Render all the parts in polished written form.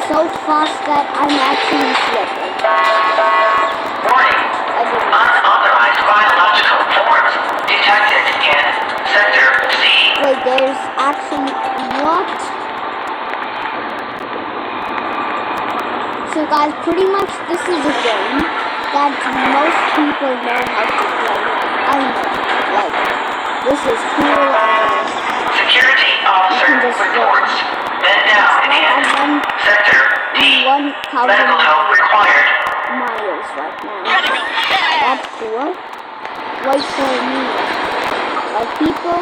so fast that I'm actually slipping. Warning. Unauthorized biological forms detected in Sector C. Wait, there's actually... What? So guys, pretty much this is a game that most people know how to play. I know. Like, this is cool and... Security officer reports men down in Sector D. Medical help required. Miles right now. That's cool. Wait for me. Like, people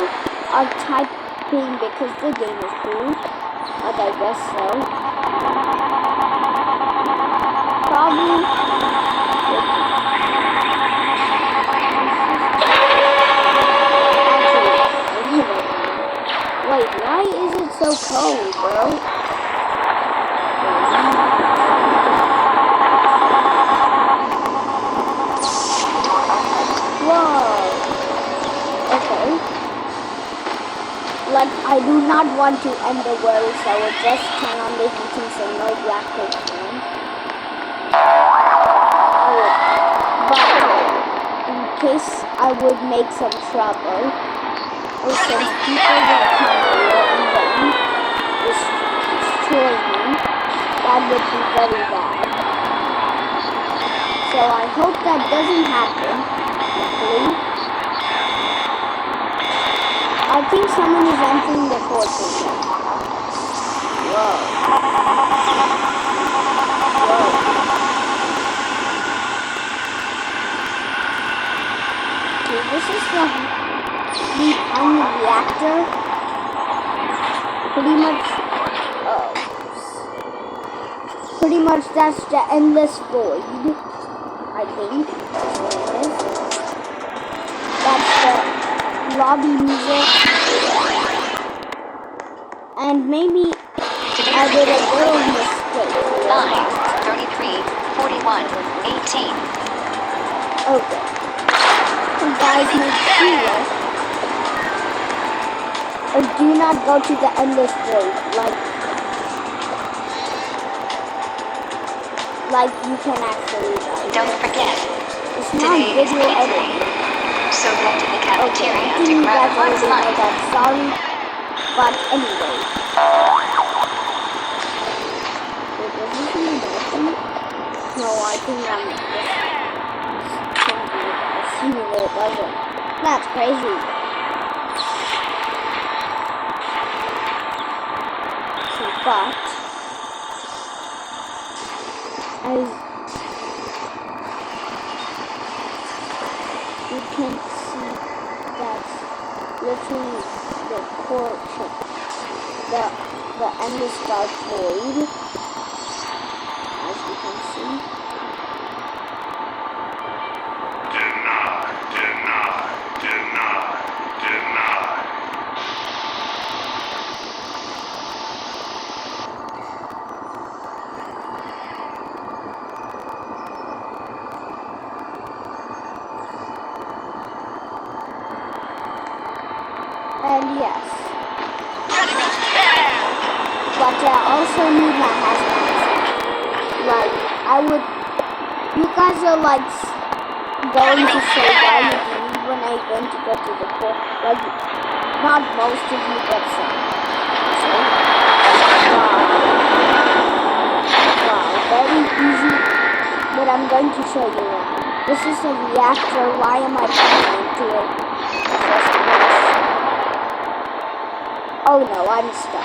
are typing because the game is cool. Like, I guess so. Probably. Wait, why is it so cold, bro? Like, I do not want to end the world, so I will just turn on the heating so no black hole can. But in case I would make some trouble, or since people will come here and then destroy me, that would be very bad. So I hope that doesn't happen, luckily. I think someone is entering the fortress. Whoa. Okay, this is the tiny reactor. Pretty much that's the endless void, I think. That's the lobby music. And maybe I did a little mistake. 9, 33, 41, 18. Okay. You guys make sure do not go to the endless void. Like you can actually die. Don't forget, it's not video editing. So go to the cafeteria to grab lunch. I'm sorry, but anyway. Wait, was this in the bathroom? No, I think I'm assuming that it wasn't. That's crazy. But you can see that's literally the core chip, the endless dark void, as you can see. And yes, but I also need my hazmat. Like, you guys are like going to say why you need when I'm going to go to the core. Like, not most of you, but some. So, wow, very easy, but I'm going to show you one. This is a reactor. Why am I going into it? Oh no, I'm stuck.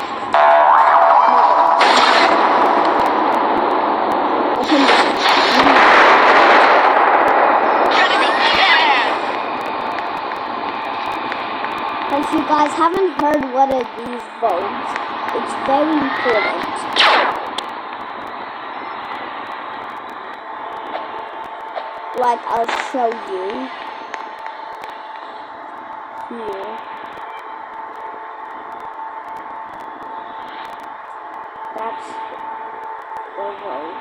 If you guys haven't heard what are these bones, it's very important. Like, I'll show you here. That's the road.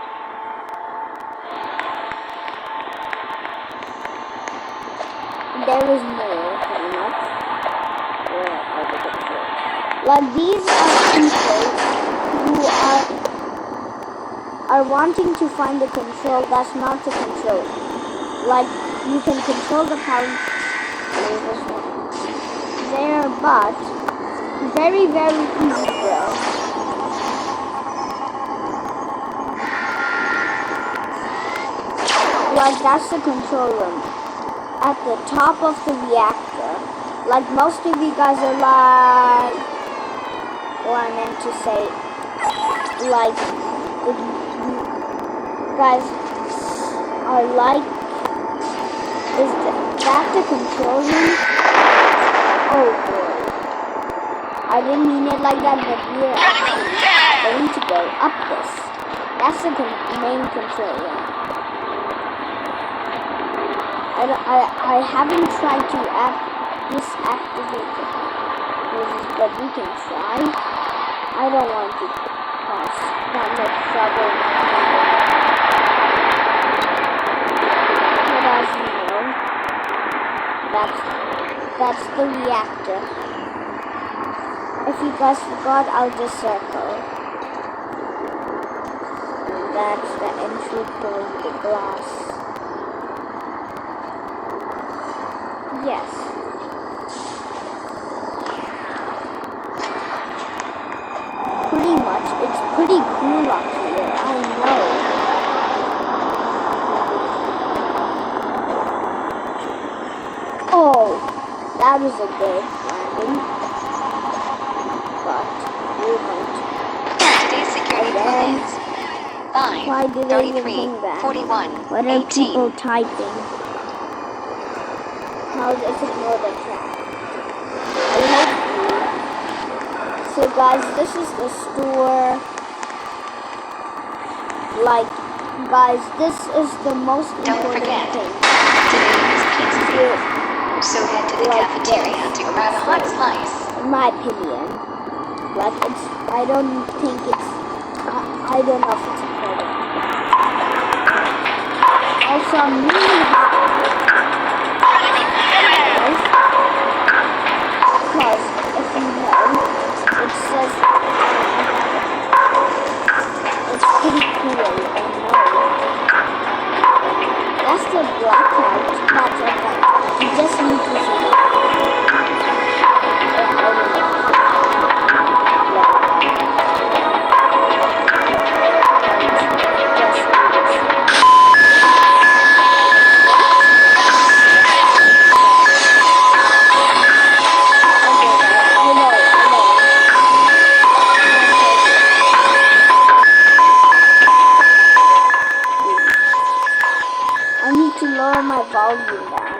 There is more, pretty much. Like, these are people who are are wanting to find the control, that's not the control. Like, you can control the power there, but very, very easy, bro. Like, that's the control room at the top of the reactor. Like, most of you guys are like, or I meant to say, like, if you guys are like, is that the control room? Oh boy. I didn't mean it like that, but we're actually going to go up this. That's the main control room. I haven't tried to disactivate it, but we can try. I don't want to cause that much trouble. But as you know, that's the reactor. If you guys forgot, I'll just circle. And that's the entry point, the glass. Yes. Pretty much. It's pretty cool up here. I know. Oh, that was a good landing. But we're going to. Today's security code is 5, Why did they even 33, bring that? 41, What are 18. people typing? How does it know the track? I hope you. So guys, this is the store. Like, guys, this is the most Don't important forget, thing. today is pizza day. So head to the Like cafeteria this. to grab a hot slice. In my opinion. Like, I don't think it's, I don't know if it's important. Also, I'm really happy. Because if you know, it says it's pretty cool, I know. That's the blackout. That's okay. You just need to see it. I need to lower my volume down.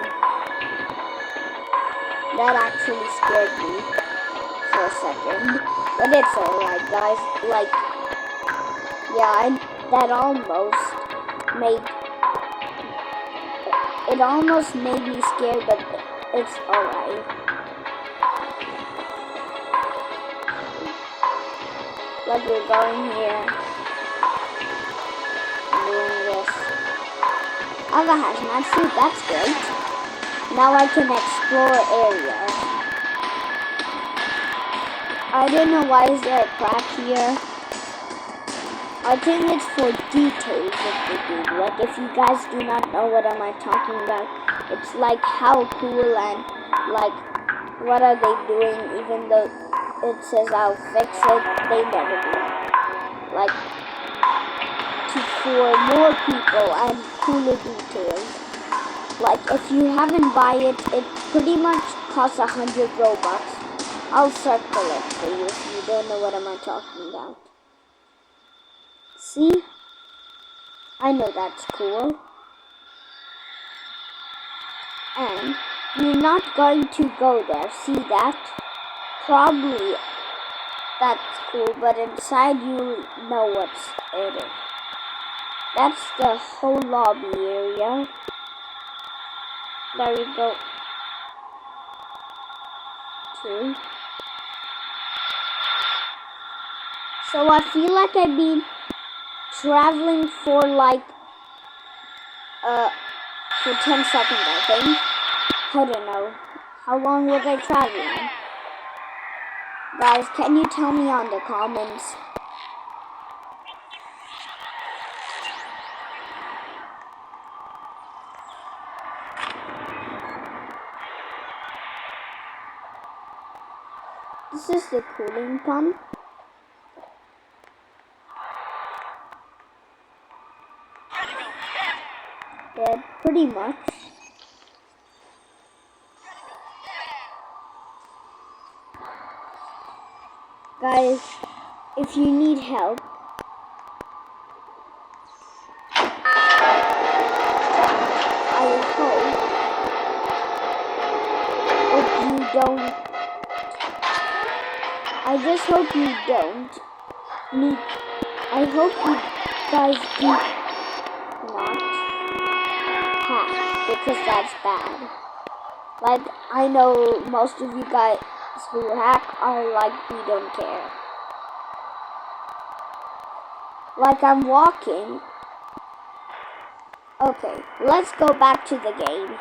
That actually scared me for a second. But it's alright, guys. Like, yeah, that almost made... It almost made me scared, but it's alright. Like, we're going here. Doing this. I have a hazmat suit, that's great. Now I can explore areas. I don't know why is there a crack here. I think it's for details of the game. Like, if you guys do not know what am I talking about, it's like how cool and like what are they doing, even though it says I'll fix it, they never do. Like, for more people and cooler details. Like, if you haven't buy it, it pretty much costs 100 Robux. I'll circle it for you if you don't know what am I talking about. See? I know that's cool. And you're not going to go there. See that? Probably that's cool, but inside you know what's in it. That's the whole lobby area. There we go. 2. So I feel like I've been traveling for like for 10 seconds, I think. I don't know. How long was I traveling? Guys, can you tell me on the comments? This is the cooling pump. Yeah, pretty much. Guys, if you need help, I hope you don't. I just hope you don't need. I hope you guys do not hack, because that's bad. Like, I know most of you guys who hack are like, we don't care. Like, I'm walking. Okay, let's go back to the game.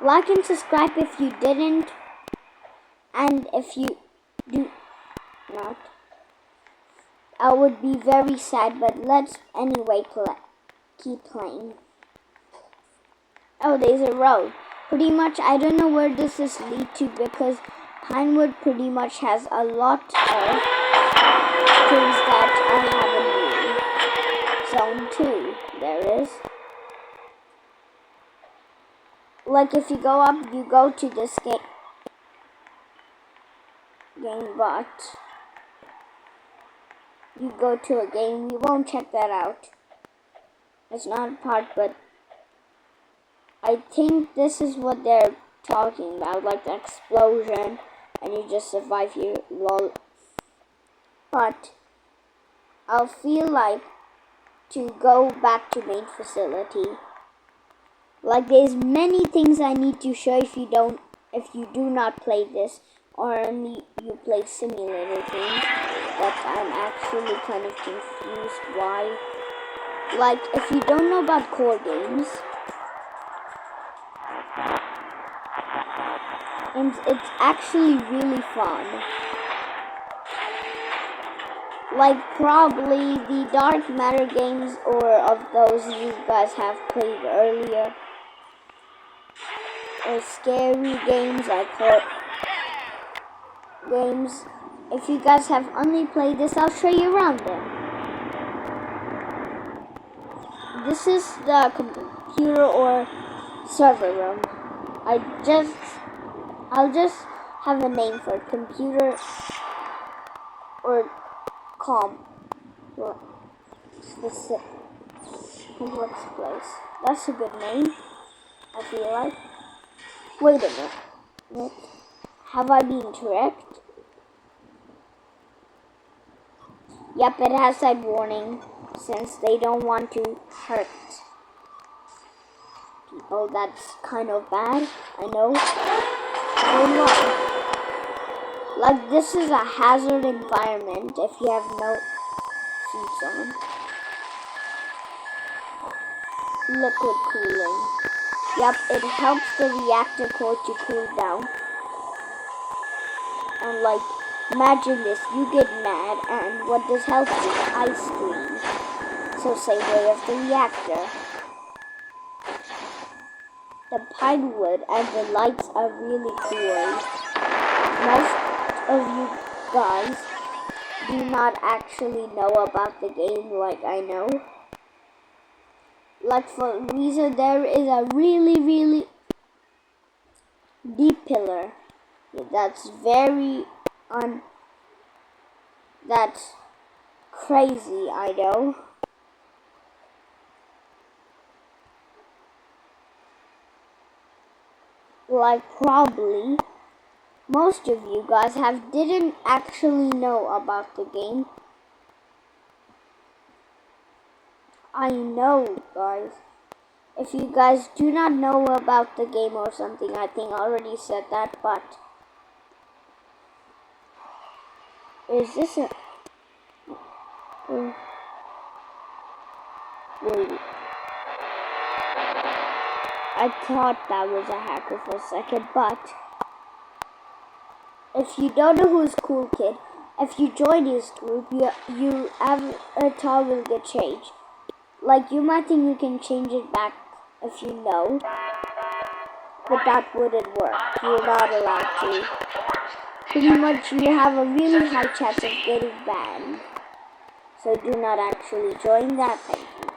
Like and subscribe if you didn't, and if you do not, I would be very sad, but let's anyway keep playing. Oh, there's a road. Pretty much, I don't know where this is lead to, because Pinewood pretty much has a lot of things that I haven't used. Zone 2, there is. Like, if you go up, you go to this game, but you go to a game, you won't check that out. It's not a part, but I think this is what they're talking about, like the explosion, and you just survive here, lol. But I'll feel like to go back to main facility. Like, there's many things I need to show if you do not play this, or only you play simulator games. But I'm actually kind of confused why. Like, if you don't know about core games, and it's actually really fun. Like, probably the dark matter games, or of those you guys have played earlier, or scary games like horror games. If you guys have only played this, I'll show you around them. This is the computer or server room. I'll just have a name for it. Computer or specific complex place. That's a good name, I feel like. Wait a minute. Have I been correct? Yep, it has that warning, since they don't want to hurt people. That's kind of bad, I know. Oh no. Like, this is a hazard environment if you have no suits on. Liquid cooling. Yep, it helps the reactor core to cool down. And like, imagine this, you get mad, and what does help you? Ice cream. So same way of the reactor. The Pinewood and the lights are really cool. Most of you guys do not actually know about the game like I know. Like, for a reason, there is a really deep pillar. That's very that's crazy, I know. Like, probably most of you guys didn't actually know about the game. I know, guys. If you guys do not know about the game or something, I think I already said that, but is this a wait. I thought that was a hacker for a second, but if you don't know who's Cool Kid, if you join his group, you avatar will get changed. Like, you might think you can change it back if you know, but that wouldn't work. You're not allowed to. pretty much you have a really high chance of getting banned. So do not actually join that, thank you.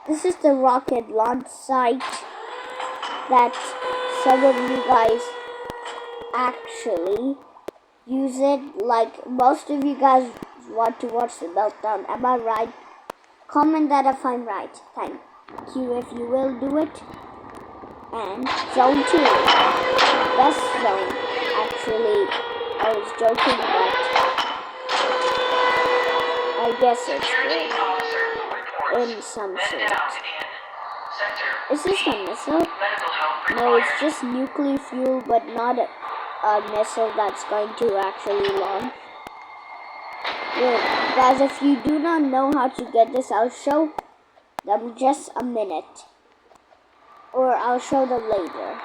This is the rocket launch site that some of you guys actually use it. Like most of you guys want to watch the meltdown. Am I right? Comment that if I'm right. Thank you if you will do it. And zone 2. Best zone. Actually, I was joking, but I guess it's good in some sort. Is this a missile? No, it's just nuclear fuel, but not a missile that's going to actually launch. Wait, guys, if you do not know how to get this, I'll show them just a minute. Or I'll show them later.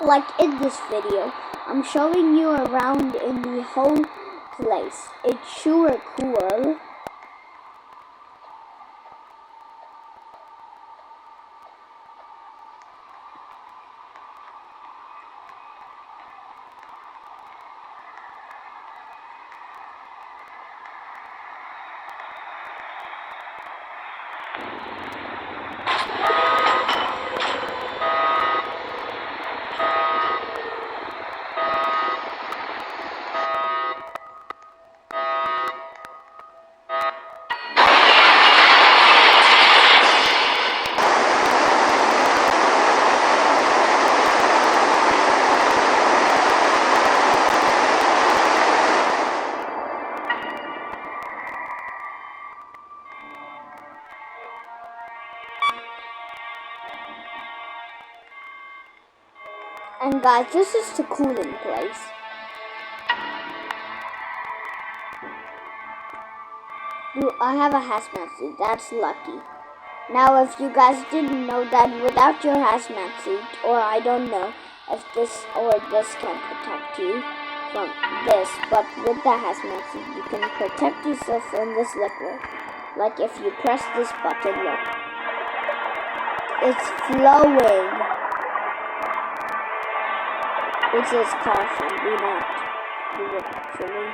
Like in this video, I'm showing you around in the whole place. It's sure cool. And guys, this is the cooling place. I have a hazmat suit, that's lucky. Now if you guys didn't know that without your hazmat suit, or I don't know if this or this can protect you from this, but with the hazmat suit you can protect yourself from this liquid. Like if you press this button, look. It's flowing. It says caution, do not do it actually.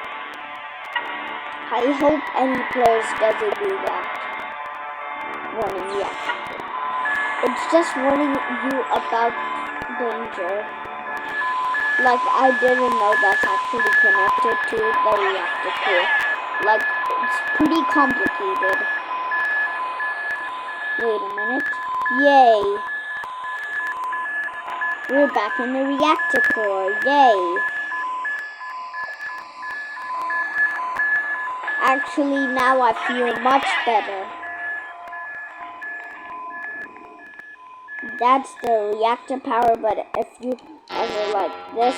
I hope any players doesn't do that. Warning, yeah. It's just warning you about danger. Like I didn't know that's actually connected to the reactor core. Like it's pretty complicated. Wait a minute. Yay! We're back in the reactor core. Yay! Actually, now I feel much better. That's the reactor power, but if you ever like this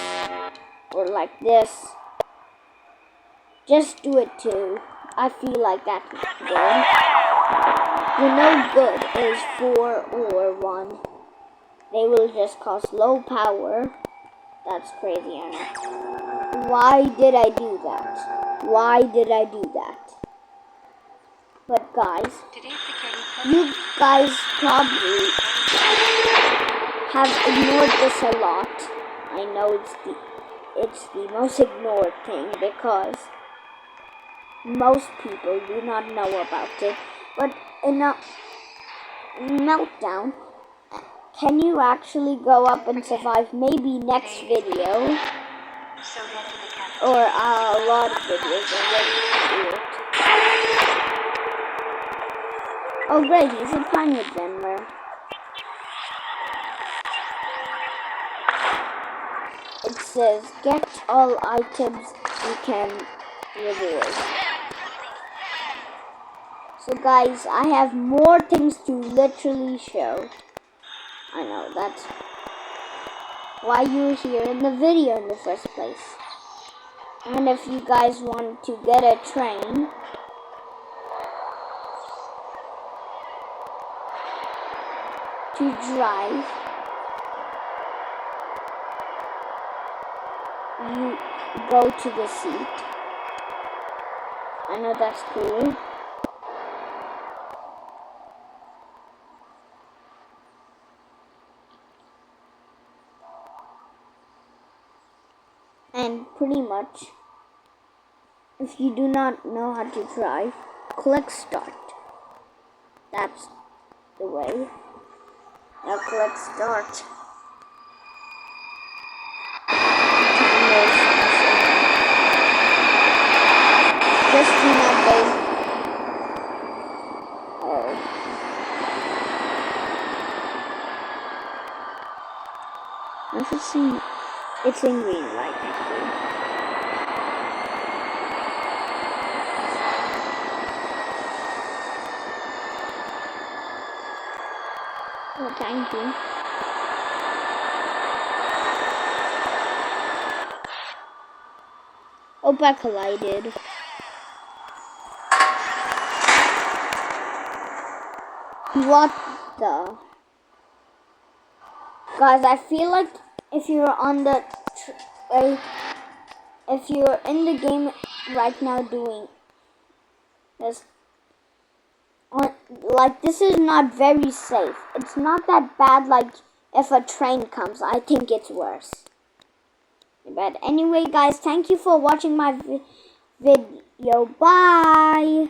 or like this, just do it too. I feel like that's good. You know good is 4 or 1. They will just cost low power. That's crazy, I know. Why did I do that? Why did I do that? But guys, you guys probably have ignored this a lot. I know it's the most ignored thing because most people do not know about it. But in a meltdown, can you actually go up and survive? Maybe next video. Or a lot of videos already do it. Oh great, he's a Pinewood member. It says, get all items you can reward. So guys, I have more things to literally show. I know, that's why you're here in the video in the first place. And if you guys want to get a train, to drive, you go to the seat. I know that's cool. And pretty much, if you do not know how to drive, click start. That's the way. Now click start. Just do not go. Oh. Let's just see. It's in green light actually. Oh, thank you. Hope I collided. What the? Guys, I feel like if you're on the if you're in the game right now doing this, like this is not very safe. It's not that bad. Like if a train comes, I think it's worse. But anyway, guys, thank you for watching my video. Bye.